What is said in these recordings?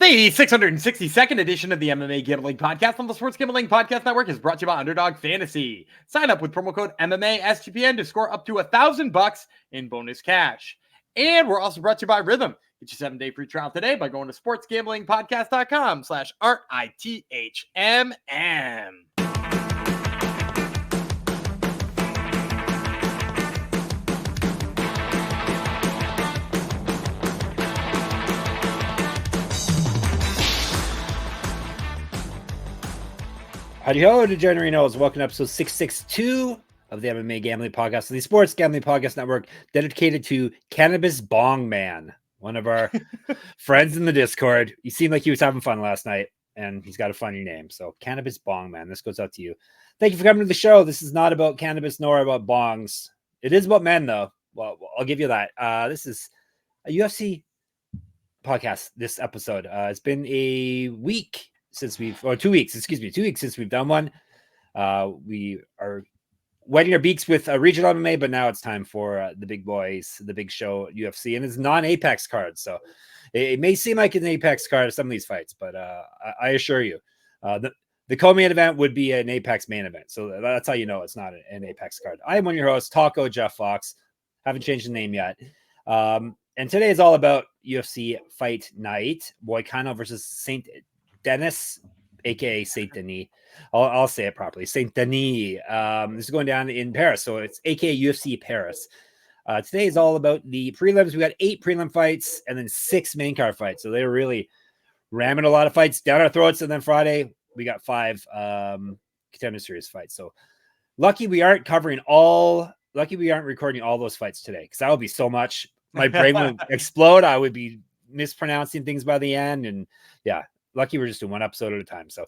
The 662nd edition of the MMA Gambling Podcast on the Sports Gambling Podcast Network is brought to you by Underdog Fantasy. Sign up with promo code MMA SGPN to score up to $1,000 in bonus cash. And we're also brought to you by Rhythm. Get your 7-day free trial today by going to sportsgamblingpodcast.com/RITHMM. Howdy ho, Degenerinos. Welcome to episode 662 of the MMA Gambling Podcast, the Sports Gambling Podcast Network, dedicated to Cannabis Bong Man, one of our friends in the Discord. He seemed like he was having fun last night, and he's got a funny name. So, Cannabis Bong Man, this goes out to you. Thank you for coming to the show. This is not about cannabis nor about bongs. It is about men, though. Well, I'll give you that. This is a UFC podcast, this episode. It's been a week since 2 weeks since we've done one. We are wetting our beaks with regional MMA, but now it's time for the big boys, the big show UFC, and it's non-Apex cards. So it may seem like an Apex card of some of these fights, but I assure you, the co-main event would be an Apex main event. So that's how you know it's not an Apex card. I am one of your hosts, Taco Jeff Fox. Haven't changed the name yet. And today is all about UFC Fight Night, Boycano versus Saint-Denis, aka Saint-Denis. I'll say it properly. Saint-Denis. This is going down in Paris, so it's aka UFC Paris. Today is all about the prelims. We got 8 prelim fights and then 6 main card fights. So they're really ramming a lot of fights down our throats. And then Friday we got 5 contender series fights. So lucky we aren't recording all those fights today, because that would be so much. My brain would explode. I would be mispronouncing things by the end, and yeah. Lucky we're just doing one episode at a time. So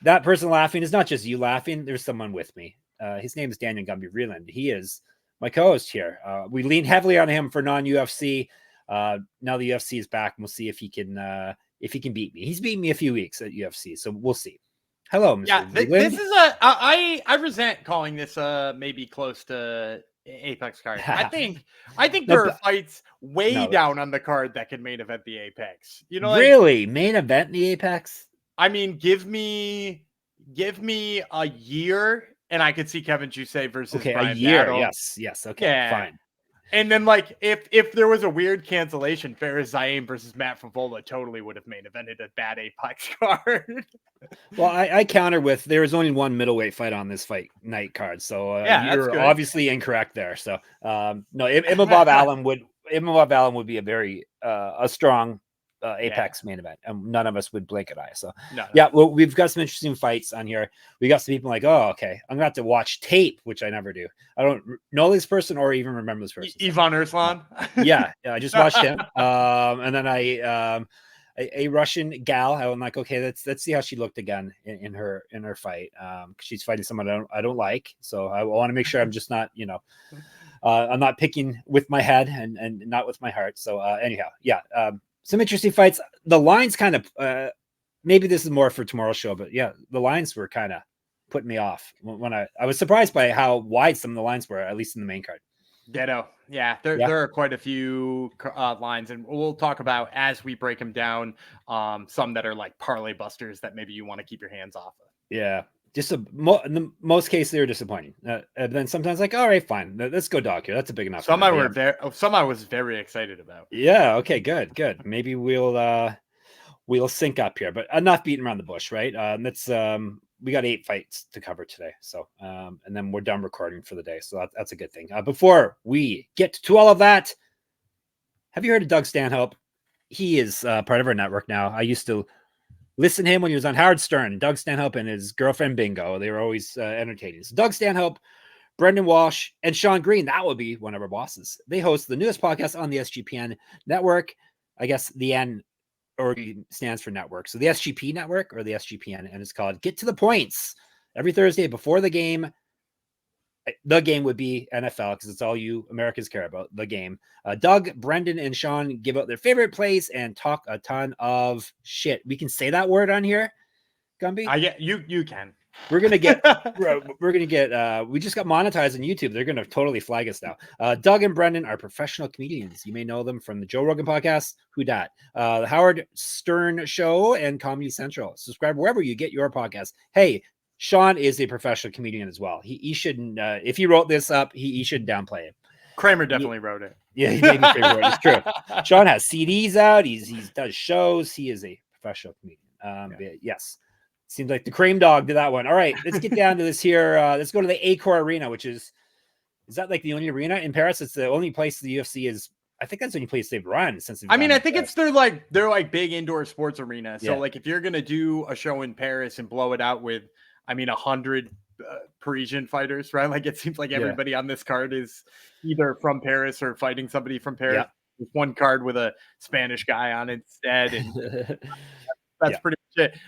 that person laughing is not just you laughing. There's someone with me. His name is Daniel Gumby-Reland. He is my co-host here. We lean heavily on him for non-UFC. Now the UFC is back, and we'll see if he can beat me. He's beaten me a few weeks at UFC, so we'll see. Hello, Mr. Yeah, this is I resent calling this maybe close to Apex card. I think there are fights way down on the card that could main event the Apex. You know, really main event the Apex. I mean, give me a year, and I could see Kevin Jousset versus Brian a year. Battle. Yes. Okay, yeah. Fine. And then, like, if there was a weird cancellation, Fares Zaim versus Matt Favola totally would have main evented a bad Apex card. Well, I counter with there is only one middleweight fight on this fight night card, so you're obviously incorrect there. So no, Imavov Allen would be a very a strong Apex main event, and none of us would blink an eye. So yeah, well, we've got some interesting fights on here. We got some people like, oh, okay, I'm gonna have to watch tape, which I never do. I don't know this person or even remember this person. Ivan Erslan. Yeah, I just watched him. And then a Russian gal. I'm like, okay, let's see how she looked again in her fight. She's fighting someone I don't like, so I want to make sure I'm just not, I'm not picking with my head and not with my heart. So anyhow, yeah. Some interesting fights. The lines kind of, maybe this is more for tomorrow's show, but yeah, the lines were kind of putting me off when I was surprised by how wide some of the lines were, at least in the main card. Ditto. Yeah, there are quite a few lines, and we'll talk about as we break them down. Some that are like parlay busters that maybe you want to keep your hands off of. Yeah, just in the most cases they're disappointing. And then sometimes like, all right, fine, let's go dog here. That's a big enough. Some I was very excited about. Yeah. Okay. Good. Maybe we'll sync up here, but enough beating around the bush, right? We got 8 fights to cover today. So, and then we're done recording for the day. So that's a good thing. Before we get to all of that, have you heard of Doug Stanhope? He is part of our network now. I used to listen to him when he was on Howard Stern. Doug Stanhope and his girlfriend Bingo. They were always entertaining. So Doug Stanhope, Brendan Walsh, and Sean Green. That would be one of our bosses. They host the newest podcast on the SGPN network. I guess the N already stands for network. So the SGP network or the SGPN, and it's called Get to the Points. Every Thursday before the game. The game would be NFL because it's all you Americans care about, the game. Doug, Brendan, and Sean give out their favorite plays and talk a ton of shit. We can say that word on here, Gumby? Yeah, you can. We're gonna get we just got monetized on YouTube. They're gonna totally flag us now. Doug and Brendan are professional comedians. You may know them from the Joe Rogan podcast, Who Dat, the Howard Stern Show, and Comedy Central. Subscribe wherever you get your podcast. Hey, Sean is a professional comedian as well. He shouldn't if he wrote this up, he shouldn't downplay it. Kramer definitely wrote it. Yeah, he made me Kramer wrote it. It's true. Sean has CDs out, he does shows, he is a professional comedian. Yes. Seems like the cream dog did that one. All right, let's get down to this here. Let's go to the Accor Arena, which is that like the only arena in Paris? It's the only place the UFC is. I think that's the only place they've run since. I mean, I think it's their like big indoor sports arena. So like if you're gonna do a show in Paris and blow it out with, 100 Parisian fighters, right? Like it seems like everybody on this card is either from Paris or fighting somebody from Paris. Yeah. There's one card with a Spanish guy on it instead, and that's pretty much it.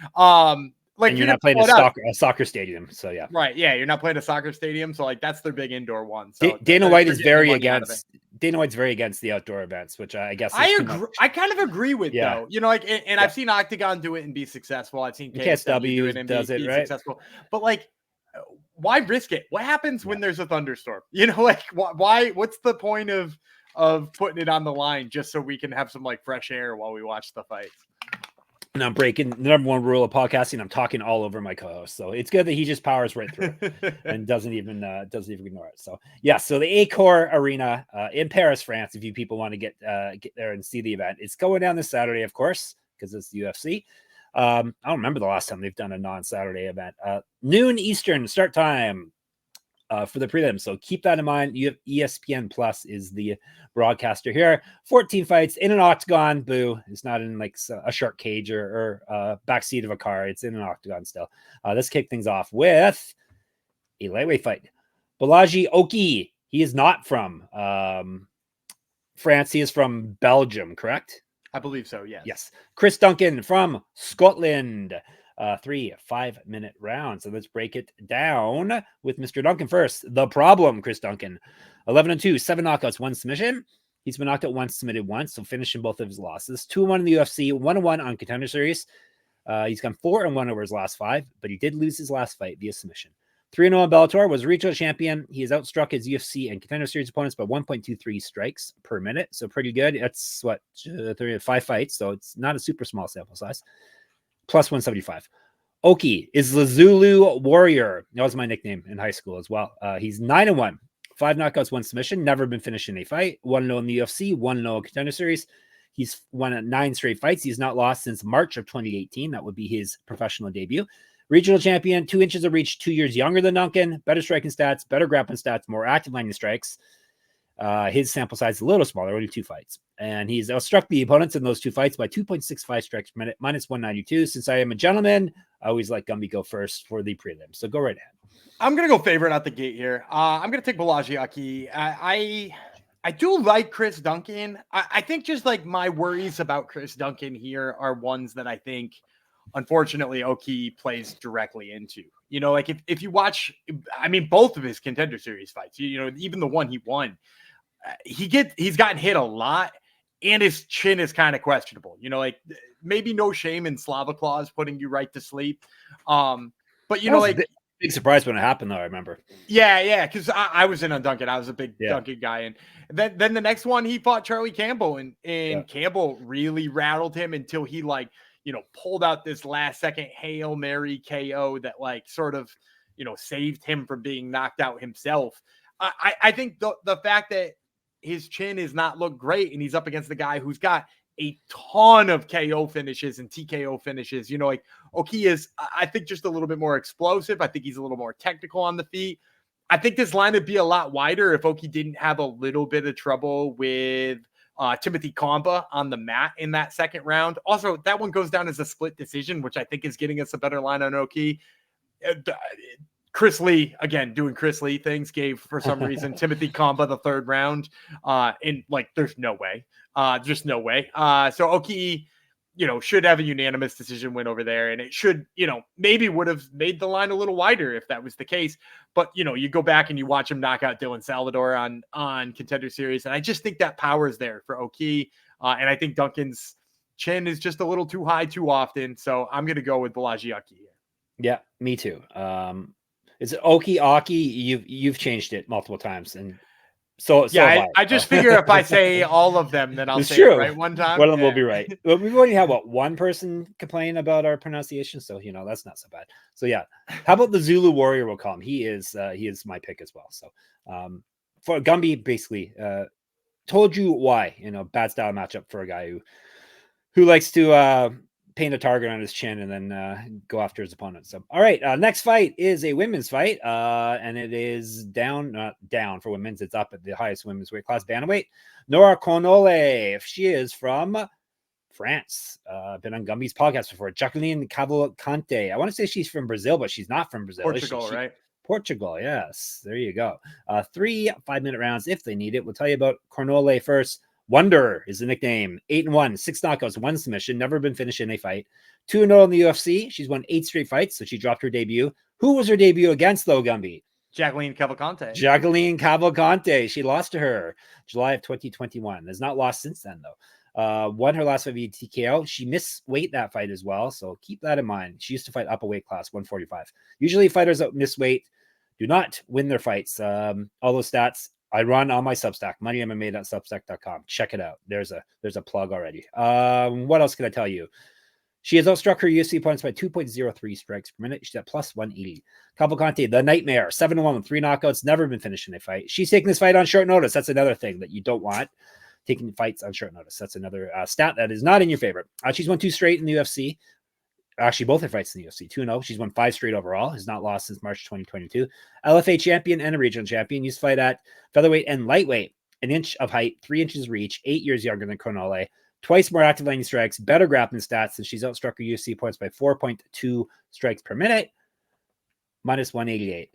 Like and you're not playing a soccer stadium, so yeah. Right, yeah, you're not playing a soccer stadium, so like that's their big indoor one. So Dana White is very against. Dana White's very against the outdoor events, which I guess I agree. I kind of agree with though. You know, like, and I've seen Octagon do it and be successful. I've seen KSW do it and be successful. But like, why risk it? What happens when there's a thunderstorm? You know, like why? What's the point of putting it on the line just so we can have some like fresh air while we watch the fights? And I'm breaking the number one rule of podcasting. I'm talking all over my co-host, so it's good that he just powers right through and doesn't even ignore it. So yeah, so the Accor Arena in Paris, France. If you people want to get there and see the event, it's going down this Saturday, of course, because it's the UFC. I don't remember the last time they've done a non-Saturday event. Noon Eastern start time for the prelims. So keep that in mind. You have ESPN Plus is the broadcaster here. 14 fights in an octagon. Boo. It's not in like a shark cage or backseat of a car. It's in an octagon still. Let's kick things off with a lightweight fight. Bolaji Oki. He is not from France. He is from Belgium, correct? I believe so, yes. Yes. Chris Duncan from Scotland. 3 5-minute rounds. So let's break it down with Mr. Duncan first. The problem, Chris Duncan. 11-2, 7 knockouts, 1 submission. He's been knocked out once, submitted once, so finishing both of his losses. 2-1 in the UFC, 1-1 on Contender Series. He's gone 4-1 over his last 5, but he did lose his last fight via submission. 3-0 in Bellator, was regional champion. He has outstruck his UFC and Contender Series opponents by 1.23 strikes per minute, so pretty good. That's 5 fights, so it's not a super small sample size. Plus 175. Oki is the Zulu Warrior. That was my nickname in high school as well. He's 9-1, 5 knockouts, 1 submission. Never been finished in a fight. 1-0 in the UFC, 1-0 Contender Series. He's won at 9 straight fights. He's not lost since March of 2018. That would be his professional debut. Regional champion, 2 inches of reach, 2 years younger than Duncan. Better striking stats, better grappling stats, more active landing strikes. His sample size is a little smaller, only 2 fights. And he's outstruck the opponents in those 2 fights by 2.65 strikes per minute, minus 192. Since I am a gentleman, I always let Gumby go first for the prelims. So go right ahead. I'm going to go favorite out the gate here. I'm going to take Bolaji Oki. I do like Chris Duncan. I think just like my worries about Chris Duncan here are ones that I think, unfortunately, Oki plays directly into. You know, like if you watch, both of his Contender Series fights, you know, even the one he won, he's gotten hit a lot, and his chin is kind of questionable. You know, like maybe no shame in Slava Claus putting you right to sleep. But you know, like big surprise when it happened, though. I remember. Yeah, because I was in on Duncan. I was a big Duncan guy, and then the next one he fought Charlie Campbell, and Campbell really rattled him until he pulled out this last second Hail Mary KO that sort of saved him from being knocked out himself. I think the fact that his chin has not looked great, and he's up against the guy who's got a ton of KO finishes and TKO finishes. You know, like Oki is, I think, just a little bit more explosive. I think he's a little more technical on the feet. I think this line would be a lot wider if Oki didn't have a little bit of trouble with Timothy Komba on the mat in that second round. Also, that one goes down as a split decision, which I think is getting us a better line on Oki. Chris Lee, again, doing Chris Lee things, gave, for some reason, Timothy Komba the 3rd round. There's no way. Just no way. So Oki, should have a unanimous decision win over there. And it should, maybe would have made the line a little wider if that was the case. But, you go back and you watch him knock out Dylan Salvador on Contender Series. And I just think that power is there for Oki. And I think Duncan's chin is just a little too high too often. So I'm going to go with Bolaji Oki here. Yeah, me too. It's Oki Aki. You've changed it multiple times, and so have Yeah, I just figure if I say all of them, then I'll It's say it true. right one time. One of them will Yeah. be right. Well, we've only had one person complain about our pronunciation, so that's not so bad. So yeah, how about the Zulu Warrior? We'll call him. He is my pick as well. So for Gumby, basically told you why. Bad style matchup for a guy who likes to paint a target on his chin and then go after his opponent. So, all right, next fight is a women's fight, and it is not down for women's. It's up at the highest women's weight class, bantamweight. Nora Cornolle, she is from France. Been on Gumby's podcast before. Jacqueline Cavalcanti. I want to say she's from Brazil, but she's not from Brazil. Portugal, right? Portugal, yes. There you go. 3 5-minute rounds if they need it. We'll tell you about Cornolle first. Wonder is the nickname. 8-1, 6 knockouts, 1 submission. Never been finished in a fight. 2-0 in the UFC. She's won 8 straight fights, so she dropped her debut. Who was her debut against, though, Gumby? Jacqueline Cavalcanti. Jacqueline Cavalcanti. She lost to her July of 2021. Has not lost since then, though. Won her last fight via TKO. She missed weight that fight as well, so keep that in mind. She used to fight up a weight class, 145. Usually fighters that miss weight do not win their fights. All those stats I run on my Substack, moneymma.substack.com. Check it out. There's a plug already. What else can I tell you? She has outstruck her UFC opponents by 2.03 strikes per minute. She's at plus 180. Cavalcanti, the Nightmare, 7-1 with 3 knockouts, never been finished in a fight. She's taking this fight on short notice. That's another thing that you don't want. Taking fights on short notice. That's another stat that is not in your favor. She's won 2 straight in the UFC. Actually, both her fights in the UFC, 2-0. She's won 5 straight overall. Has not lost since March 2022. LFA champion and a regional champion. Used to fight at featherweight and lightweight. 1 inch of height, 3 inches reach, 8 years younger than Cornolle. Twice more active landing strikes, better grappling stats, and she's outstruck her UFC points by 4.2 strikes per minute. Minus 188.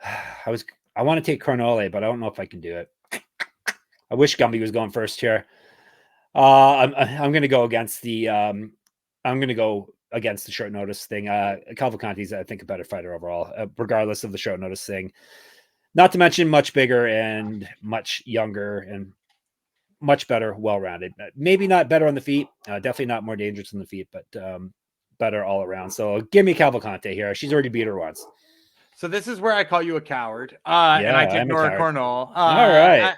I want to take Cornolle, but I don't know if I can do it. I wish Gumby was going first here. I'm going to go against the against the short notice thing. Cavalcanti's, I think, a better fighter overall, regardless of the short notice thing. Not to mention much bigger and much younger and much better, well-rounded. Maybe not better on the feet. Definitely not more dangerous on the feet, but better all around. So give me Cavalcanti here. She's already beat her once. So this is where I call you a coward. And I take Nora Cornolle. All right.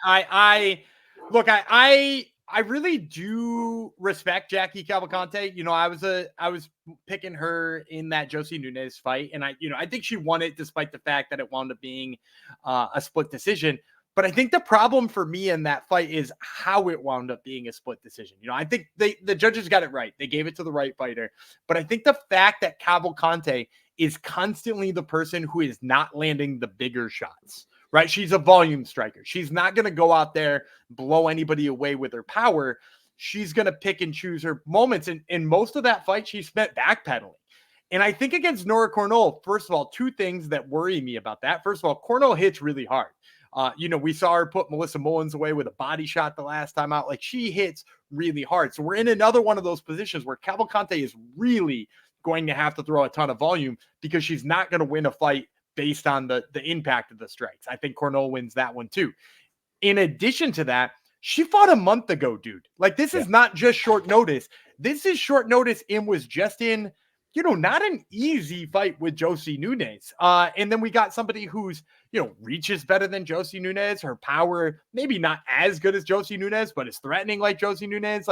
I really do respect Jackie Cavalcanti. I was picking her in that Josie Nunez fight, and I think she won it despite the fact that it wound up being a split decision. But I think the problem for me in that fight is how it wound up being a split decision. I think the judges got it right. They gave it to the right fighter. But I think the fact that Cavalcanti is constantly the person who is not landing the bigger shots, right? She's a volume striker. She's not going to go out there, blow anybody away with her power. She's going to pick and choose her moments. And in most of that fight, she spent backpedaling. And I think against Nora Cornolle, first of all, 2 things that worry me about that. First of all, Cornolle hits really hard. We saw her put Melissa Mullins away with a body shot the last time out. Like, she hits really hard. So we're in another one of those positions where Cavalcanti is really going to have to throw a ton of volume because she's not going to win a fight based on the impact of the strikes. I think Cornolle wins that one too. In addition to that, she fought a month ago, dude. Like, this is not just short notice. This is short notice and was just in, not an easy fight with Josie Nunez. And then we got somebody who's, reaches better than Josie Nunez. Her power, maybe not as good as Josie Nunez, but is threatening like Josie Nunez.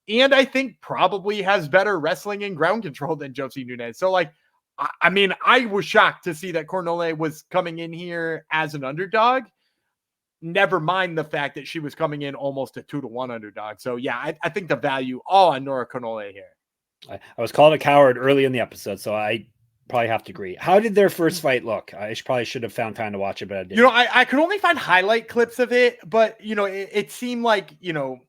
And I think probably has better wrestling and ground control than Josie Nunez. So, I was shocked to see that Cornolle was coming in here as an underdog. Never mind the fact that she was coming in almost a 2-1 underdog. So, yeah, I think the value all on Nora Cornolle here. I was called a coward early in the episode, so I probably have to agree. How did their first fight look? I probably should have found time to watch it, but I didn't. I could only find highlight clips of it, but, it seemed like, 0-0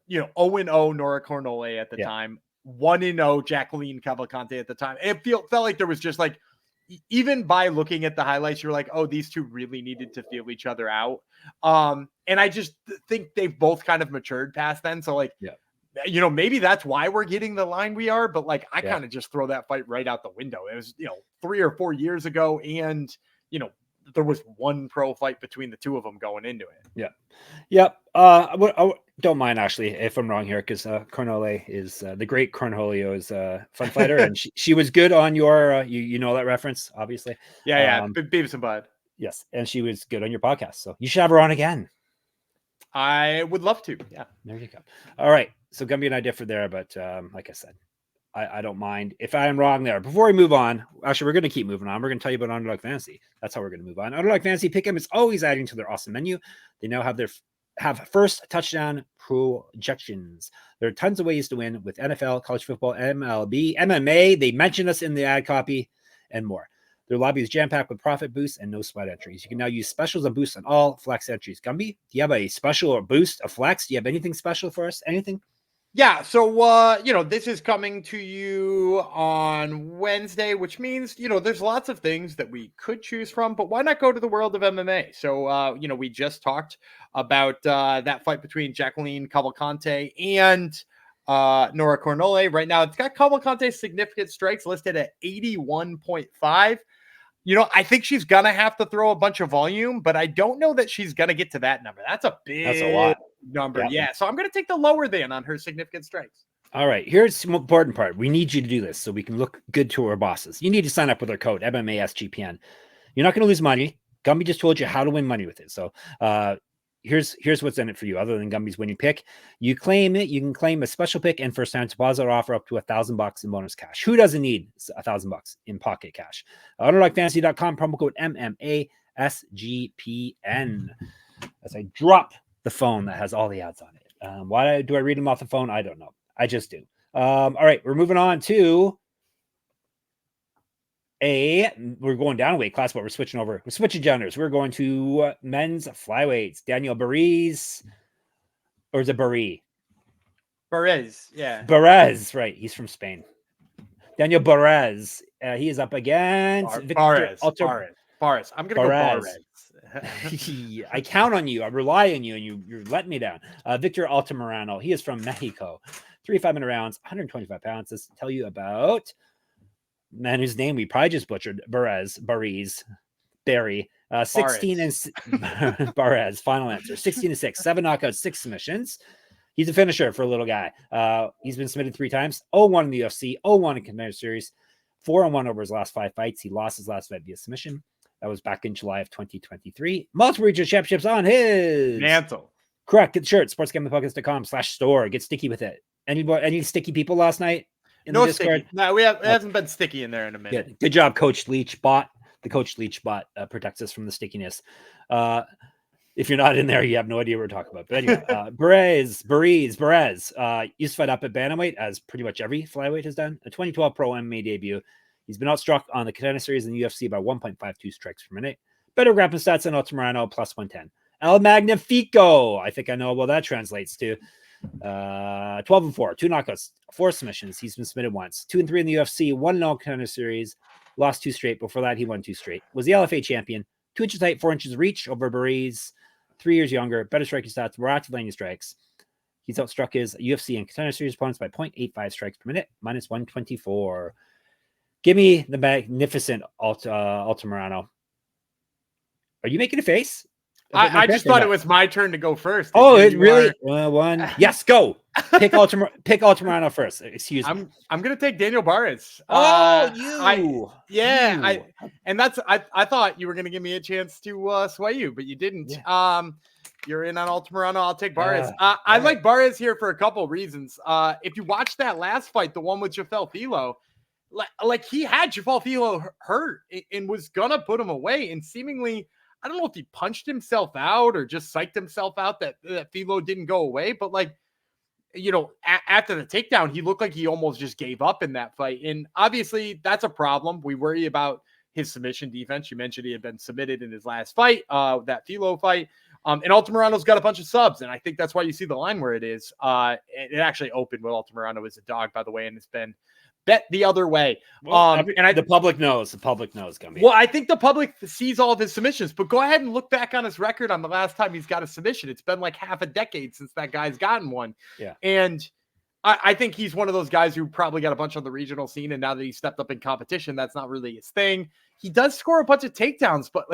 Nora Cornolle at the time. 1-0 Jacqueline Cavalcanti at the time. It felt like there was just like, even by looking at the highlights, you're like, oh, these two really needed to feel each other out. And I just think they've both kind of matured past then. So maybe that's why we're getting the line we are, but I kind of just throw that fight right out the window. It was, 3 or 4 years ago. And, there was one pro fight between the two of them going into it. Yeah. Yep. I don't mind actually if I'm wrong here, because Cornolle is the great Cornholio is a fun fighter, and she was good on your you know that reference, obviously. Yeah. Beavis and Bud. Yes, and she was good on your podcast, so you should have her on again. I would love to. Yeah. There you go. All right. So Gumby and I differ there, but like I said, I don't mind if I am wrong there. Before we move on, actually, we're going to keep moving on. We're going to tell you about Underdog Fantasy. That's how we're going to move on. Underdog Fantasy Pick'em is always adding to their awesome menu. They now have first touchdown projections. There are tons of ways to win with NFL, college football, MLB, MMA. They mention us in the ad copy and more. Their lobby is jam-packed with profit boosts and no sweat entries. You can now use specials and boosts on all flex entries. Gumby, do you have a special or boost, a flex? Do you have anything special for us? Anything? Yeah, so this is coming to you on Wednesday, which means there's lots of things that we could choose from, but why not go to the world of MMA? So we just talked about that fight between Jacqueline Cavalcanti and Nora Cornolle. Right now, it's got Cavalcanti's significant strikes listed at 81.5. I think she's gonna have to throw a bunch of volume, but I don't know that she's gonna get to that number. That's a lot number. Yeah. So I'm gonna take the lower than on her significant strikes. All right. Here's the important part. We need you to do this so we can look good to our bosses. You need to sign up with our code MMA SGPN. You're not gonna lose money. Gumby just told you how to win money with it. So here's what's in it for you other than Gumby's winning pick. You can claim a special pick and first time deposit offer up to $1,000 in bonus cash. Who doesn't need $1,000 in pocket cash? Underdogfantasy.com, promo code MMA SGPN. As I drop the phone that has all the ads on it. Why do I read them off the phone? I don't know. I just do. All right, we're moving on to we're going down a weight class, but we're switching over. We're switching genders. We're going to men's flyweights. Daniel Barez, or is it Barry? Barez, yeah. Barez, right. He's from Spain. Daniel Barez. He is up against Barez. I'm going to go Barez. I count on you. I rely on you, and you're letting me down. Victor Altamirano. He is from Mexico. 3 5-minute rounds, 125 pounds. Let's tell you about man whose name we probably just butchered. Barry. 16 and Barez. Final answer. 16-6, 7 knockouts, 6 submissions. He's a finisher for a little guy. He's been submitted 3 times. 0-1 in the UFC, 0-1 in Contender Series, 4-1 over his last 5 fights. He lost his last fight via submission. That was back in July of 2023. Multiple regional championships on his mantle. Correct. Get the shirt. sportsgamblingpodcast.com/store. Get sticky with it. Any sticky people last night? No sticky. No, it hasn't been sticky in there in a minute. Good job, Coach Leach bot. The Coach Leach bot protects us from the stickiness. If you're not in there, you have no idea what we're talking about. But anyway, Barez used to fight up at bantamweight, as pretty much every flyweight has done. A 2012 pro MMA debut. He's been outstruck on the Contender Series in the UFC by 1.52 strikes per minute. Better grappling stats than Altamirano, plus 110. El Magnifico. I think I know what that translates to. 12-4, 2 knockouts, 4 submissions. He's been submitted once. 2-3 in the UFC, 1-0 Contender Series, lost 2 straight. Before that, he won 2 straight. Was the LFA champion. 2 inches height, 4 inches reach over Barez. 3 years younger, better striking stats, more active landing strikes. He's outstruck his UFC and Contender Series opponents by 0.85 strikes per minute, minus 124. Give me the magnificent Altamirano. Are you making a face? I just thought it was my turn to go first. Oh, it really? One. Yes, go. Pick Altamirano first. Excuse me. I'm gonna take Daniel Barez. I thought you were gonna give me a chance to sway you, but you didn't. Yeah. You're in on Altamirano. I'll take Barez. I like Barez here for a couple of reasons. If you watch that last fight, the one with Jafel Filo, like he had Jafel Filo hurt and was gonna put him away, and seemingly, I don't know if he punched himself out or just psyched himself out that Filo didn't go away, but after the takedown, he looked like he almost just gave up in that fight. And obviously that's a problem. We worry about his submission defense. You mentioned he had been submitted in his last fight, that Filo fight. And Altamirano's got a bunch of subs, and I think that's why you see the line where it is. It actually opened with Altamirano as a dog, by the way, and it's been bet the other way. The public knows. Gumby. Well, I think the public sees all of his submissions, but go ahead and look back on his record on the last time he's got a submission. It's been like half a decade since that guy's gotten one. Yeah. And I think he's one of those guys who probably got a bunch on the regional scene, and now that he's stepped up in competition, that's not really his thing. He does score a bunch of takedowns, but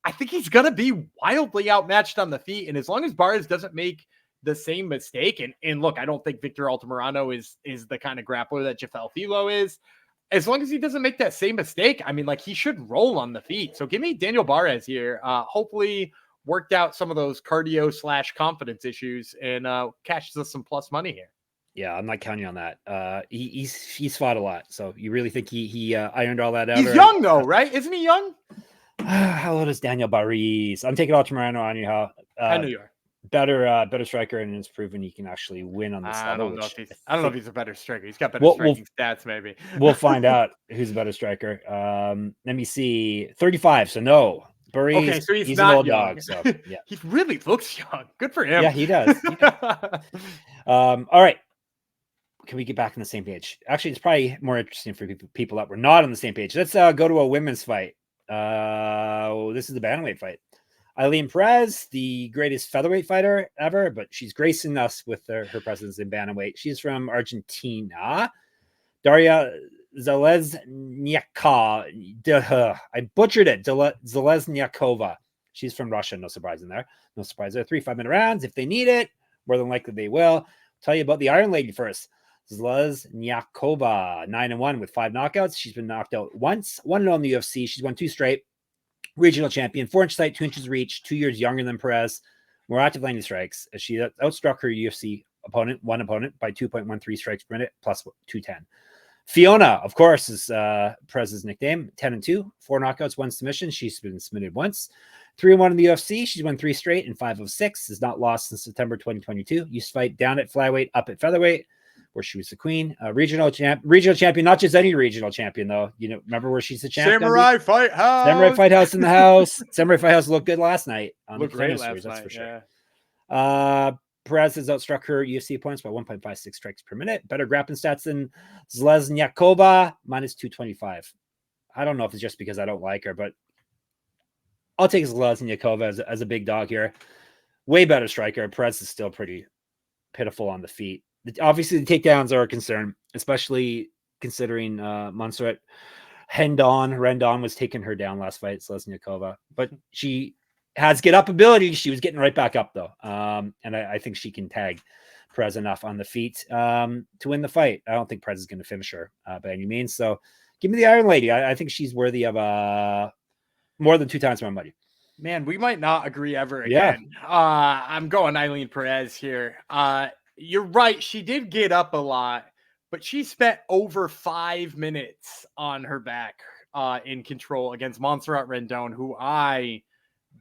I think he's going to be wildly outmatched on the feet. And as long as Barez doesn't make the same mistake, and look, I don't think Victor Altamirano is the kind of grappler that Jafel Filo is. As long as he doesn't make that same mistake, I mean, like, he should roll on the feet. So give me Daniel Barez here. Hopefully worked out some of those cardio / confidence issues and cashes us some plus money here. Yeah, I'm not counting on that. He's fought a lot, so you really think he ironed all that out? He's young though, right? Isn't he young? How old is Daniel Barez? I'm taking Altamirano on you. I know you are. Better striker, and it's proven he can actually win on this level. I don't know if he's a better striker. He's got better striking stats, maybe. We'll find out who's a better striker. Let me see. 35, so no. Barez, okay, so he's an old young. dog. So yeah. He really looks young. Good for him. Yeah, he does. All right. Can we get back on the same page? Actually, it's probably more interesting for people that were not on the same page. Let's go to a women's fight. This is the bantamweight fight. Ailín Pérez, the greatest featherweight fighter ever, but she's gracing us with her presence in bantamweight. She's from Argentina. Darya Zheleznyakova. I butchered it. Zheleznyakova. She's from Russia. No surprise in there. No surprise there. 3 5-minute rounds. If they need it, more than likely they will. Tell you about the Iron Lady first. Zheleznyakova, 9-1 with 5 knockouts. She's been knocked out once, 1-0 in the UFC. She's won 2 straight. Regional champion, 4-inch height, 2 inches reach, 2 years younger than Pérez. More active landing strikes. She outstruck her UFC opponent, one opponent, by 2.13 strikes per minute, plus 210. Fiona, of course, is Pérez's nickname. 10-2, 4 knockouts, 1 submission. She's been submitted once. 3-1 in the UFC. She's won 3 straight and 5 of 6. Has not lost since September 2022. Used to fight down at flyweight, up at featherweight, where she was the queen. Regional champion, not just any regional champion though. You know, remember where she's the champion? Samurai Fight House. Samurai Fight House in the house. Samurai Fight House looked good last night. Looked great last night, for sure. Pérez has outstruck her UFC opponents by 1.56 strikes per minute. Better grappling stats than Zheleznyakova, minus 225. I don't know if it's just because I don't like her, but I'll take Zheleznyakova as a big dog here. Way better striker. Pérez is still pretty pitiful on the feet. Obviously, the takedowns are a concern, especially considering Montserrat Rendon was taking her down last fight, Zheleznyakova. But she has get up ability. She was getting right back up, though. And I think she can tag Pérez enough on the feet to win the fight. I don't think Pérez is going to finish her by any means. So give me the Iron Lady. I think she's worthy of more than 2 times my money. Man, we might not agree ever again. Yeah. I'm going Ailín Pérez here. You're right. She did get up a lot, but she spent over 5 minutes on her back in control against Montserrat Rendon, who I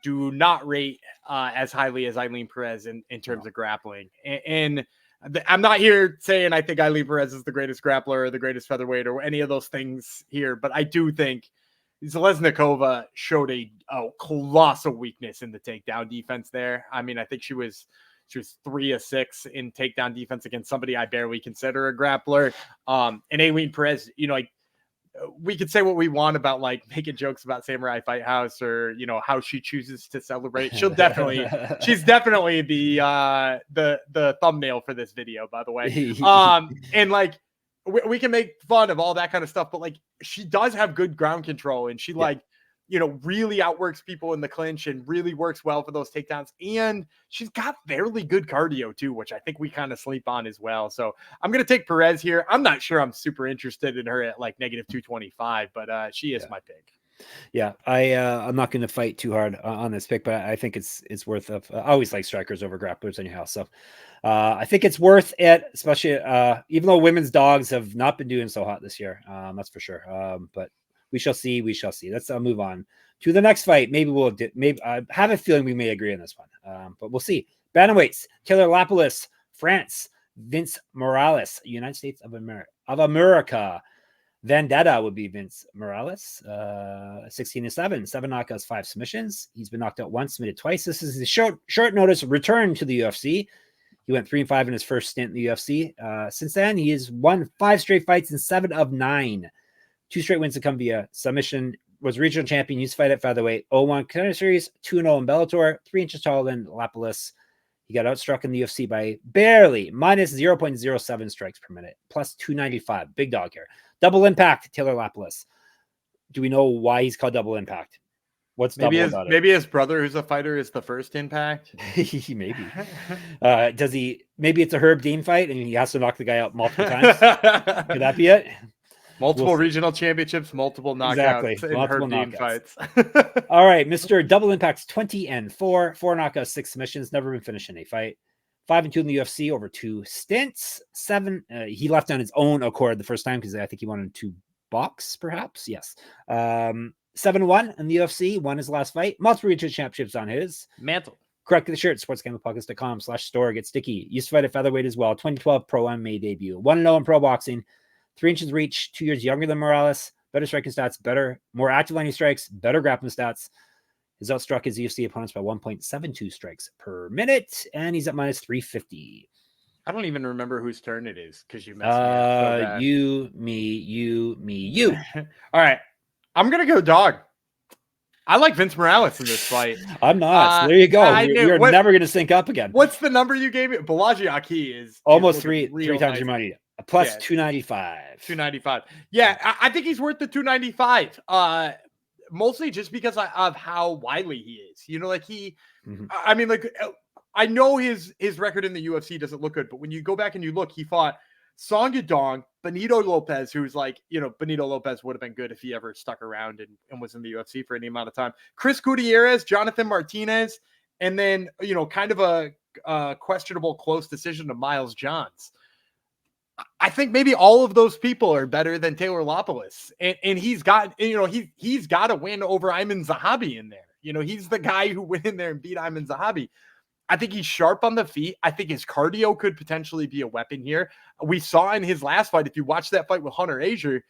do not rate as highly as Ailín Pérez in terms of grappling. And I'm not here saying I think Ailín Pérez is the greatest grappler or the greatest featherweight or any of those things here, but I do think Zheleznyakova showed a colossal weakness in the takedown defense there. I mean, I think she was 3 of 6 in takedown defense against somebody I barely consider a grappler. And Ailín Pérez, you know, like, we could say what we want about like making jokes about Samurai Fight House or, you know, how she chooses to celebrate. She's definitely the thumbnail for this video, by the way. And like, we can make fun of all that kind of stuff, but like, she does have good ground control, and she really outworks people in the clinch and really works well for those takedowns. And she's got fairly good cardio too, which I think we kind of sleep on as well. So I'm going to take Pérez here. I'm not sure I'm super interested in her at like negative 225, but she is my pick. Yeah, I'm not going to fight too hard on this pick, but I think it's worth of. I always like strikers over grapplers anyhow. So I think it's worth it, especially even though women's dogs have not been doing so hot this year. That's for sure. But we shall see. We shall see. Let's move on to the next fight. Maybe I have a feeling we may agree on this one, but we'll see. Bantamweights: Taylor Lapilus, France; Vince Morales, United States of America. Vendetta would be Vince Morales, 16-7, 7 knockouts, 5 submissions. He's been knocked out once, submitted twice. This is his short notice return to the UFC. He went 3-5 in his first stint in the UFC. Since then, he has won 5 straight fights and 7 of 9. 2 straight wins to come via submission. Was regional champion. Used to fight at featherweight. 0-1 contender series. 2-0 in Bellator. 3 inches taller than Lapilus. He got outstruck in the UFC by barely minus 0.07 strikes per minute. Plus 295. Big dog here. Double impact, Taylor Lapilus. Do we know why he's called double impact? What's double about it? Maybe his brother, who's a fighter, is the first Impact. Maybe. Does he? Maybe it's a Herb Dean fight, and he has to knock the guy out multiple times. Could that be it? Multiple regional championships, multiple knockouts, in multiple Herb Dean fights. All right, Mr. Double Impact's 20-4, 4 knockouts, 6 submissions, never been finished in a fight. 5-2 in the UFC over 2 stints. 7. He left on his own accord the first time because I think he wanted to box, perhaps. Yes. 7-1 in the UFC. Won his last fight. Multiple regional championships on his mantle. Correct the shirt. sportsgamblingpodcast.com/store. Get sticky. Used to fight at featherweight as well. 2012 pro MMA debut. 1-0 in pro boxing. 3 inches reach. 2 years younger than Morales. Better striking stats. Better, more active line he strikes. Better grappling stats. He's outstruck his UFC opponents by 1.72 strikes per minute, and he's at minus 350. I don't even remember whose turn it is because you messed me up. So you, me. All right, I'm gonna go dog. I like Vince Morales in this fight. I'm not. So there you go. You're never gonna sync up again. What's the number you gave it? Bolaji is almost three times your money. Plus 295. 295. Yeah, I think he's worth the 295. Mostly just because of how wily he is. You know, like I mean, like, I know his record in the UFC doesn't look good, but when you go back and you look, he fought Song Yadong, Benito Lopez, who's like, you know, Benito Lopez would have been good if he ever stuck around and was in the UFC for any amount of time. Chris Gutierrez, Jonathan Martinez, and then, you know, kind of a questionable close decision to Miles Johns. I think maybe all of those people are better than Taylor Lapilus. And he's got, you know, he's got to win over Ayman Zahabi in there. You know, he's the guy who went in there and beat Ayman Zahabi. I think he's sharp on the feet. I think his cardio could potentially be a weapon here. We saw in his last fight, if you watch that fight with Hunter Azier,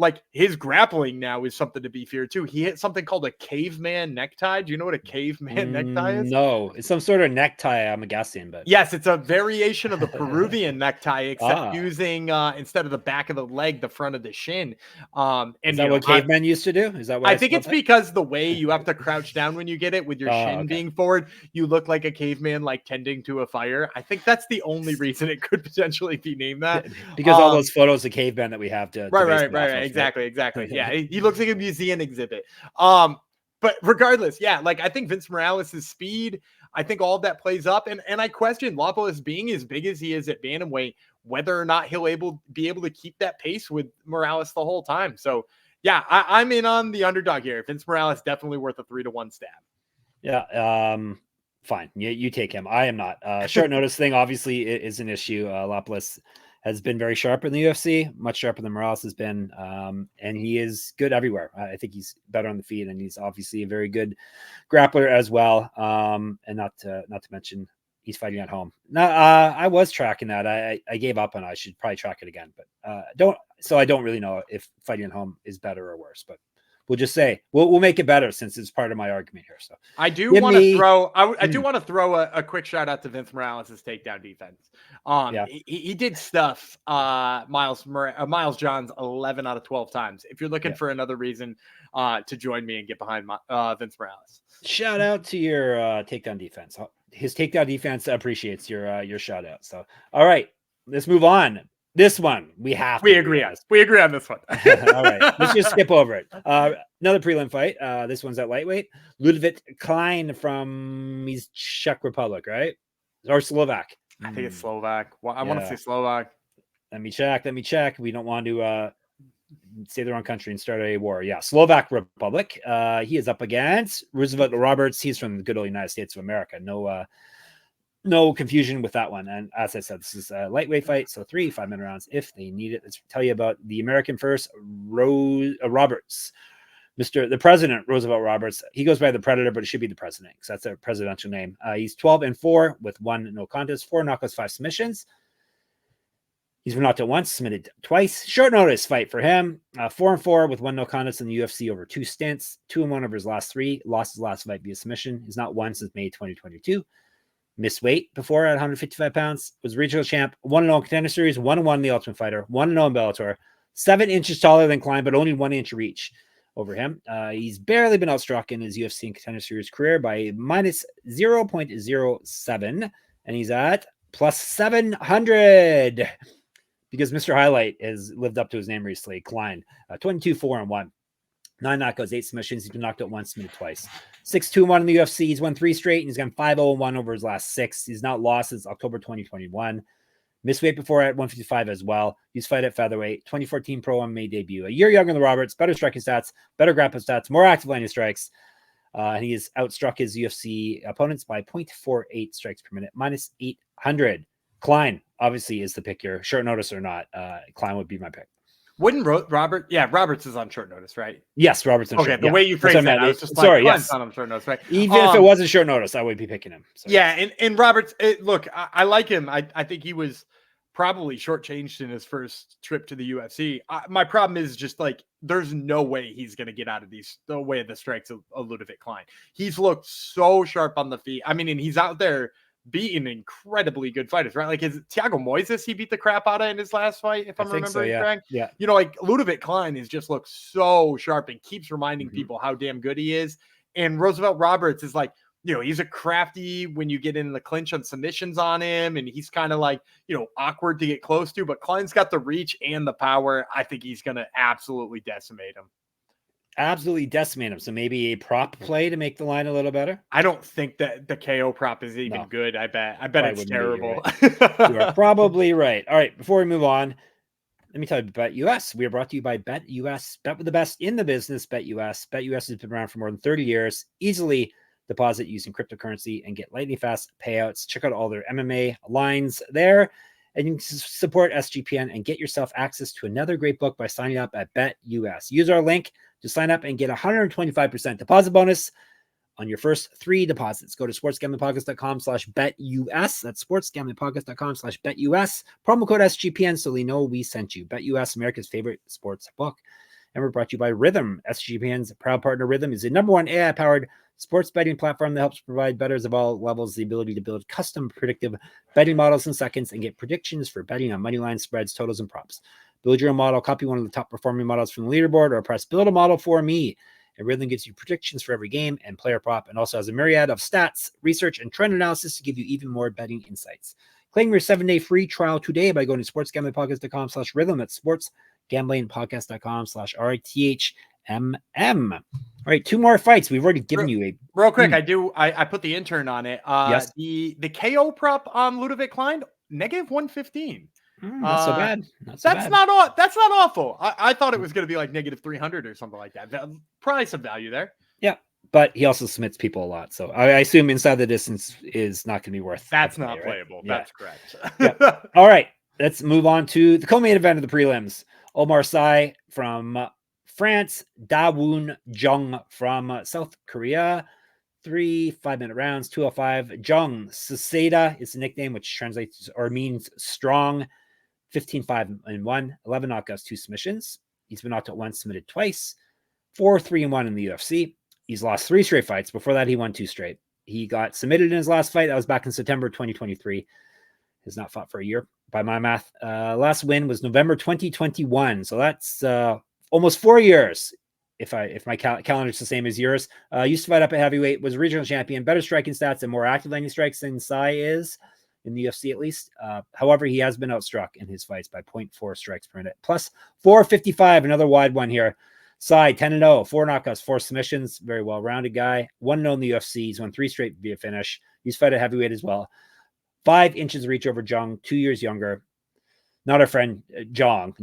like his grappling now is something to be feared too. He hit something called a caveman necktie. Do you know what a caveman necktie is? No, it's some sort of necktie, I'm guessing, but yes, it's a variation of the Peruvian necktie, except using instead of the back of the leg, the front of the shin. And is that what cavemen used to do? Is that what I think it's because the way you have to crouch down when you get it with your shin being forward, you look like a caveman, like tending to a fire. I think that's the only reason it could potentially be named that. Because all those photos of cavemen that we have to right. Exactly. Yeah, he looks like a museum exhibit. But regardless, yeah, like I think Vince Morales' speed, I think all of that plays up. And I question Lapilus being as big as he is at bantamweight, whether or not he'll be able to keep that pace with Morales the whole time. So yeah, I'm in on the underdog here. Vince Morales definitely worth a 3-1 stab. Yeah. Fine. You take him. I am not. Short notice thing obviously is an issue. Lapilus has been very sharp in the UFC, much sharper than Morales has been. And he is good everywhere. I think he's better on the feet, and he's obviously a very good grappler as well. And not to mention he's fighting at home. Now, I was tracking that. I gave up on it. I should probably track it again, but I don't really know if fighting at home is better or worse, but we'll just say we'll make it better since it's part of my argument here. So I do want to throw. I do want to throw a quick shout out to Vince Morales' takedown defense. He did stuff Miles Johns 11 out of 12 times. If you're looking for another reason to join me and get behind Vince Morales, shout out to your takedown defense. His takedown defense appreciates your shout out. So all right, let's move on. This one we agree on. We agree on this one. All right, let's just skip over it. Another prelim fight. This one's at lightweight. Ľudovít Klein from Czech Republic, right? Or Slovak? I think it's Slovak. Well, I want to say Slovak. Let me check. We don't want to say the wrong country and start a war. Yeah, Slovak Republic. He is up against Roosevelt Roberts. He's from the good old United States of America. No confusion with that one. And as I said, this is a lightweight fight, so 3 5-minute rounds if they need it. Let's tell you about the American first, Roberts, the president, Roosevelt Roberts. He goes by the Predator, but it should be the president because that's a presidential name. He's 12-4 with 1 no contest, 4 knockouts, 5 submissions. He's been knocked out once, submitted twice. Short notice fight for him. 4-4 with 1 no contest in the UFC over 2 stints. 2-1 over his last 3. Lost his last fight via submission. He's not won since May 2022. Missed weight before at 155 pounds. Was regional champ. 1-0 contender series. 1-1 the Ultimate Fighter. 1-0 in Bellator. 7 inches taller than Klein, but only 1 inch reach over him. He's barely been outstruck in his UFC and contender series career by minus 0.07, and he's at plus 700 because Mr. Highlight has lived up to his name recently. Klein, 22-4-1. 9 knockouts, 8 submissions. He's been knocked out once, submitted twice. 6-2-1 in the UFC. He's won 3 straight, and he's gone 5-0-1 over his last 6. He's not lost since October 2021. Missed weight before at 155 as well. He's fight at featherweight. 2014 Pro MMA debut. A year younger than Roberts. Better striking stats. Better grappling stats. More active landing strikes. And he has outstruck his UFC opponents by 0.48 strikes per minute. Minus 800. Klein, obviously, is the pick here. Short notice or not. Klein would be my pick. Wouldn't Robert? Yeah, Roberts is on short notice, right? Yes, Roberts on okay, short. the way you phrased that, I was just like, yes, on short notice, right? Even if it wasn't short notice, I would be picking him. So. Yeah, and Roberts, look, I like him. I think he was probably shortchanged in his first trip to the UFC. My problem is just like, there's no way he's going to get out of the way of the strikes of Ľudovít Klein. He's looked so sharp on the feet. I mean, and he's out there beating incredibly good fighters, right? Like, is Thiago Moises he beat the crap out of in his last fight, if I'm remembering correct? Yeah. You know, like Ľudovít Klein is just looks so sharp and keeps reminding people how damn good he is. And Roosevelt Roberts is like, you know, he's a crafty when you get in the clinch on submissions on him, and he's kind of like, you know, awkward to get close to, but Klein's got the reach and the power. I think he's going to absolutely decimate him. Absolutely decimate him. So maybe a prop play to make the line a little better. I don't think that the KO prop is even good. I bet it's terrible. You are probably right. All right. Before we move on, let me tell you, Bet US. We are brought to you by Bet US. Bet with the best in the business. Bet US. Bet US has been around for more than 30 years. Easily deposit using cryptocurrency and get lightning fast payouts. Check out all their MMA lines there. And you can support SGPN and get yourself access to another great book by signing up at Bet US. Use our link to sign up and get 125% deposit bonus on your first 3 deposits. Go to sportsgamblingpodcast.com/betus. That's sportsgamblingpodcast.com/betus. Promo code SGPN so they know we sent you. Bet US, America's favorite sports book. And we're brought to you by Rhythm. SGPN's proud partner, Rhythm, is the #1 AI-powered sports betting platform that helps provide bettors of all levels the ability to build custom predictive betting models in seconds and get predictions for betting on money line spreads, totals, and props. Build your own model, copy one of the top performing models from the leaderboard, or press build a model for me. And Rhythm gives you predictions for every game and player prop, and also has a myriad of stats, research, and trend analysis to give you even more betting insights. Claim your 7-day free trial today by going to sportsgamblingpodcast.com/rhythm. That's sportsgamblingpodcast.com/RITHMM. All right, 2 more fights. We've already given you a real quick. I put the intern on it. Yes. The KO prop on Ľudovít Klein, -115. Not so bad. That's not awful. I thought it was going to be like -300 or something like that. Probably some value there. Yeah, but he also submits people a lot, so I assume inside the distance is not going to be worth. That's not playable. Right? That's correct. Yeah. All right, let's move on to the co-main event of the prelims. Oumar from France, Woon Jung from South Korea. 3 5-minute rounds, 205. Jung Saseda is the nickname, which translates or means strong. 15-5-1, 11 knockouts, 2 submissions. He's been knocked out once, submitted twice. 4-3-1 in the UFC. He's lost 3 straight fights. Before that, he won 2 straight. He got submitted in his last fight. That was back in September 2023. Has not fought for a year by my math. Last win was November 2021. So that's almost 4 years. If my calendar is the same as yours. Used to fight up at heavyweight, was regional champion, better striking stats and more active landing strikes than Sai is in the UFC at least. However, he has been outstruck in his fights by 0.4 strikes per minute. Plus 455, another wide one here. Sai 10-0, 4 knockouts, 4 submissions. Very well-rounded guy. 1-0 in the UFC. He's won 3 straight via finish. He's fight at heavyweight as well. 5 inches reach over Jung, 2 years younger. Not our friend Jung.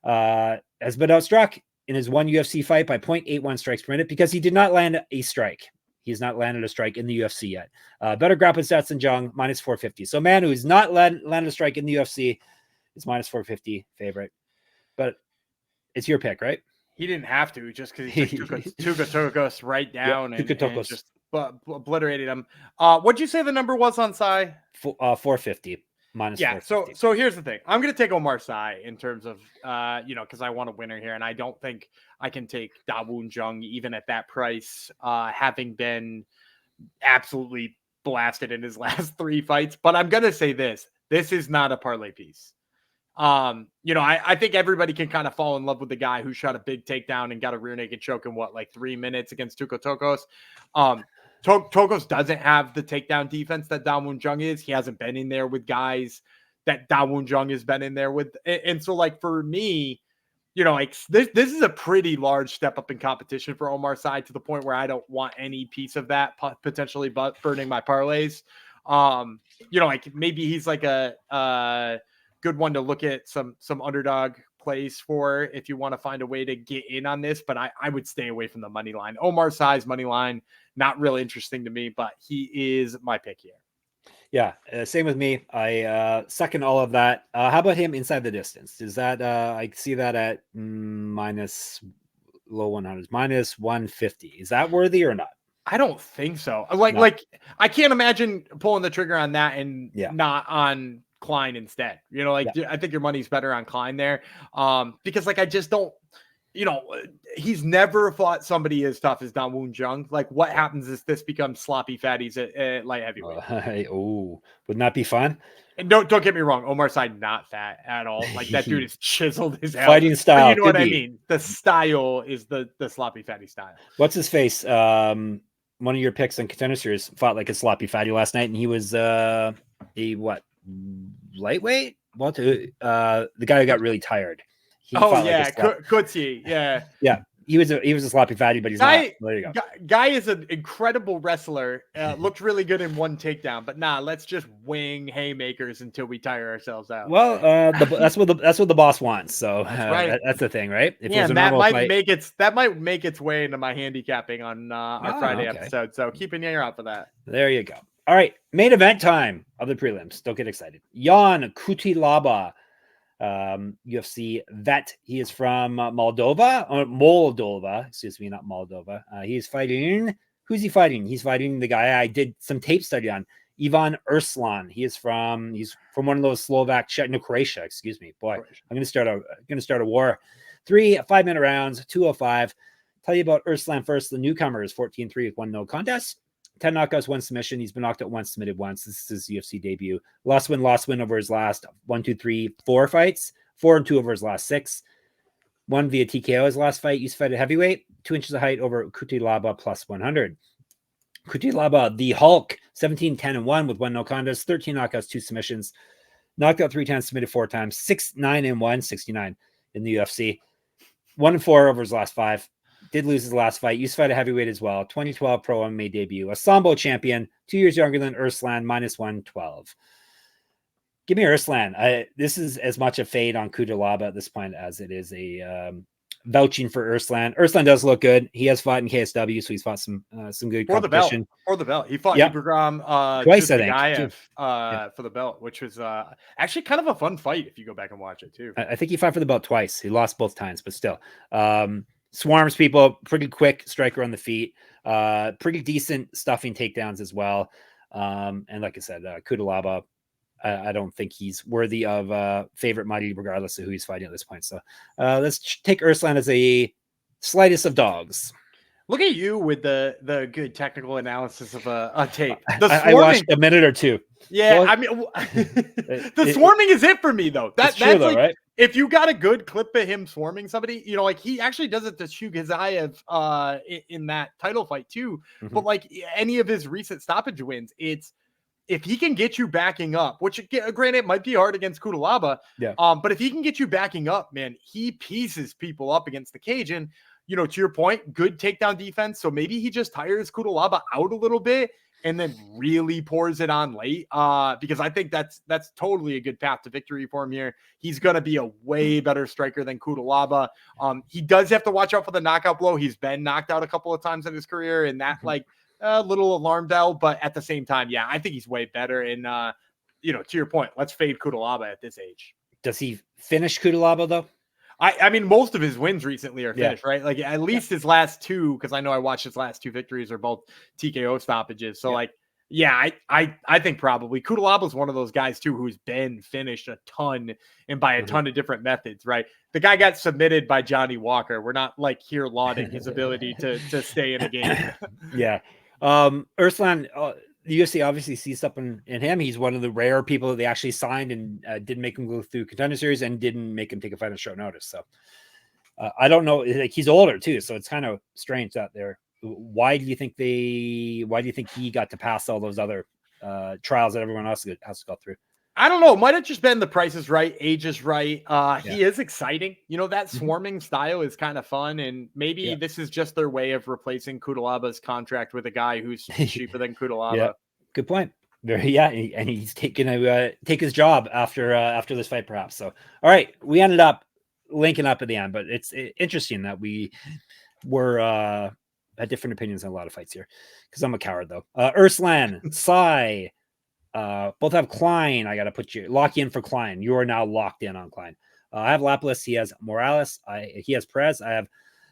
Has been outstruck in his 1 UFC fight by 0.81 strikes per minute because he did not land a strike. He has not landed a strike in the UFC yet. Better grappling stats than Jung, -450. So man who's not landed a strike in the UFC is -450 favorite. But it's your pick, right? He didn't have to just because he took Tukatokos right down and just obliterated him. What'd you say the number was on Sai? 450. Yeah, so here's the thing. I'm going to take Oumar Sai in terms of, because I want a winner here, and I don't think I can take Woon Jung even at that price, having been absolutely blasted in his last 3 fights. But I'm going to say this is not a parlay piece. I think everybody can kind of fall in love with the guy who shot a big takedown and got a rear naked choke in 3 minutes against Tukatokos. Tokos doesn't have the takedown defense that Woon Jung is. He hasn't been in there with guys that Woon Jung has been in there with. And so for me, you know, like this is a pretty large step up in competition for Oumar's side, to the point where I don't want any piece of that potentially burning my parlays. You know, like maybe he's like a good one to look at some underdog plays for if you want to find a way to get in on this, but I would stay away from the money line. Oumar's size money line, not really interesting to me, but he is my pick here. Yeah, same with me. I second all of that. How about him inside the distance? Is that I see that at minus low 100s, minus 150. Is that worthy or not? I don't think so. Like I can't imagine pulling the trigger on that and not on Klein instead. You know, like I think your money's better on Klein there. Because like I just don't, you know, he's never fought somebody as tough as Jung. Like what happens is this becomes sloppy fatties at light heavyweight. Wouldn't that be fun? And don't get me wrong, Oumar's side not fat at all. Like that dude is chiseled his hell. Fighting style. But you know what I mean? The style is the sloppy fatty style. What's his face? One of your picks on Contender Series fought like a sloppy fatty last night, and he was lightweight? What? The guy who got really tired. Kutsi. Yeah. He was a sloppy fatty, but he's not. There you go. Guy is an incredible wrestler. Looked really good in one takedown, but let's just wing haymakers until we tire ourselves out. Well, that's what the boss wants. So right. That's the thing, right? That might make its way into my handicapping on our Friday episode. So keep an ear out for that. There you go. All right, main event time of the prelims. Don't get excited. Jan Cutelaba, UFC vet. He is from Moldova. Excuse me, not Moldova. He's fighting. Who's he fighting? He's fighting the guy I did some tape study on, Ivan Erslan. He's from one of those Slovak, Croatia. Excuse me, boy. I'm gonna start a war. 3 5-minute rounds, 205. Tell you about Erslan first. The newcomer is 14-3 with 1 no contest. 10 knockouts, 1 submission. He's been knocked out once, submitted once. This is his UFC debut. Lost win over his last 4 fights. 4-2 over his last 6. 1 via TKO his last fight. Used to fight at heavyweight. 2 inches of height over Cutelaba plus 100. Cutelaba, the Hulk, 17-10-1 with 1 no contest. 13 knockouts, 2 submissions. Knocked out 3 times, submitted 4 times. 6-9-1, 69 in the UFC. 1-4 over his last 5. Did lose his last fight. Used to fight a heavyweight as well. 2012 pro MMA debut. A Sambo champion. 2 years younger than Erslan. Minus 112. Give me Erslan. This is as much a fade on Cutelaba at this point as it is a vouching for Erslan. Erslan does look good. He has fought in KSW, so he's fought some good competition. For the belt. He fought Ibrahim twice, I think. For the belt, which was actually kind of a fun fight if you go back and watch it too. I think he fought for the belt twice. He lost both times, but still. Swarms people, pretty quick striker on the feet, pretty decent stuffing takedowns as well. And like I said, Cutelaba, I don't think he's worthy of favorite mighty regardless of who he's fighting at this point. So let's take Erslan as a slightest of dogs. Look at you with the good technical analysis of a tape. I watched a minute or two. Yeah, well, I mean, the swarming is it for me though. That's true, though, like, right? If you got a good clip of him swarming somebody, you know, like he actually does it to Shugazayev in that title fight too. Mm-hmm. But like any of his recent stoppage wins, it's if he can get you backing up, which granted might be hard against Cutelaba. Yeah. But if he can get you backing up, man, he pieces people up against the cage. And you know, to your point, good takedown defense. So maybe he just tires Cutelaba out a little bit and then really pours it on late. Because I think that's totally a good path to victory for him here. He's going to be a way better striker than Cutelaba. He does have to watch out for the knockout blow. He's been knocked out a couple of times in his career, and that like a little alarm bell. But at the same time, yeah, I think he's way better. And you know, to your point, let's fade Cutelaba at this age. Does he finish Cutelaba though? I mean, most of his wins recently are finished, right? Like at least his last 2, because I know I watched his last 2 victories are both TKO stoppages. So like, yeah, I think probably Cutelaba is one of those guys too who's been finished a ton and by a ton of different methods, right? The guy got submitted by Johnny Walker. We're not like here lauding his ability to stay in a game. Yeah, Erslan. The UFC obviously sees something in him. He's one of the rare people that they actually signed and didn't make him go through Contender Series and didn't make him take a fight on short notice. So I don't know. Like, he's older too, so it's kind of strange out there. Why do you think he got to pass all those other trials that everyone else has to go through? I don't know. Might have just been the price is right, age is right. He is exciting. You know, that swarming style is kind of fun. And maybe this is just their way of replacing Cutelaba's contract with a guy who's cheaper than Cutelaba. Yeah, good point. And he's taking take his job after this fight, perhaps. So, all right, we ended up linking up at the end, but it's interesting that we were had different opinions on a lot of fights here because I'm a coward though. Erslan, Sai. Both have Klein. I got to lock you in for Klein. You are now locked in on Klein. I have Lapilus. He has Morales. He has Perez. I have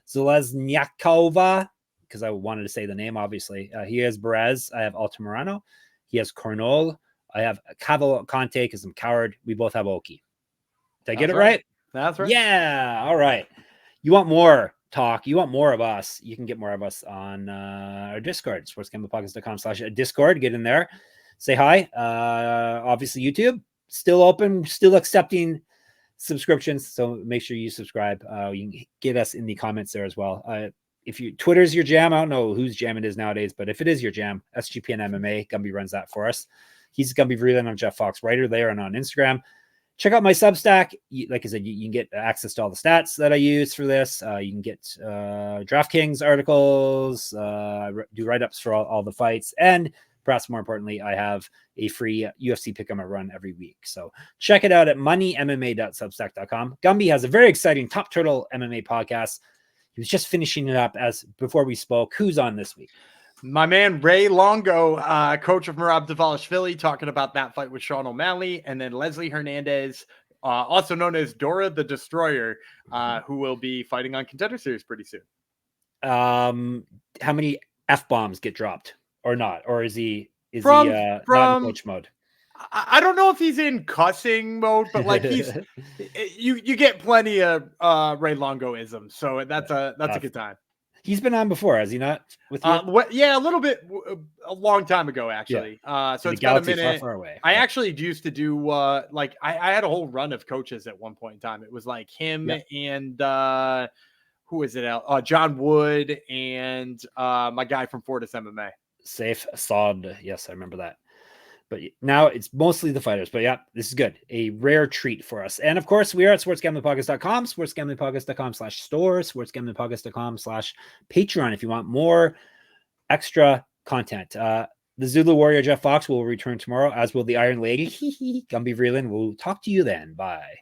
Zheleznyakova because I wanted to say the name, obviously. He has Barez. I have Altamirano. He has Cornolle. I have Cavalcanti because I'm coward. We both have Oki. Did I get it right? That's right. Yeah. All right. You want more talk? You want more of us? You can get more of us on our Discord, sportsgamblingpodcast.com/Discord. Get in there. Say hi. Obviously, YouTube still open, still accepting subscriptions. So make sure you subscribe. You can get us in the comments there as well. If Twitter's your jam, I don't know whose jam it is nowadays, but if it is your jam, SGPN MMA, Gumby runs that for us. He's Gumby Vreeland. I'm Jeff Fox Writer there and on Instagram. Check out my Substack. Like I said, you can get access to all the stats that I use for this. You can get DraftKings articles, do write-ups for all the fights, and perhaps more importantly, I have a free UFC pick'em I run every week. So check it out at moneymma.substack.com. Gumby has a very exciting Top Turtle MMA podcast. He was just finishing it up before we spoke. Who's on this week? My man, Ray Longo, coach of Merab Dvalishvili, talking about that fight with Sean O'Malley. And then Leslie Hernandez, also known as Dora the Destroyer, who will be fighting on Contender Series pretty soon. How many F-bombs get dropped? Or not? Or is he not in coach mode? I don't know if he's in cussing mode, but like you get plenty of Ray Longo isms, so that's a good time. He's been on before, has he not? With you? Yeah, a little bit, a long time ago actually. So it's been a minute. Far away. I actually used to do like I had a whole run of coaches at one point in time. It was like him and who is it? John Wood and my guy from Fortis MMA. Safe Assad. Yes, I remember that. But now it's mostly the fighters. But yeah, this is good. A rare treat for us. And of course, we are at sportsgamblingpodcast.com, sportsgamblingpodcast.com/store, sportsgamblingpodcast.com/Patreon if you want more extra content. The Zulu Warrior Jeff Fox will return tomorrow, as will the Iron Lady. Gumby Vreeland. We'll talk to you then. Bye.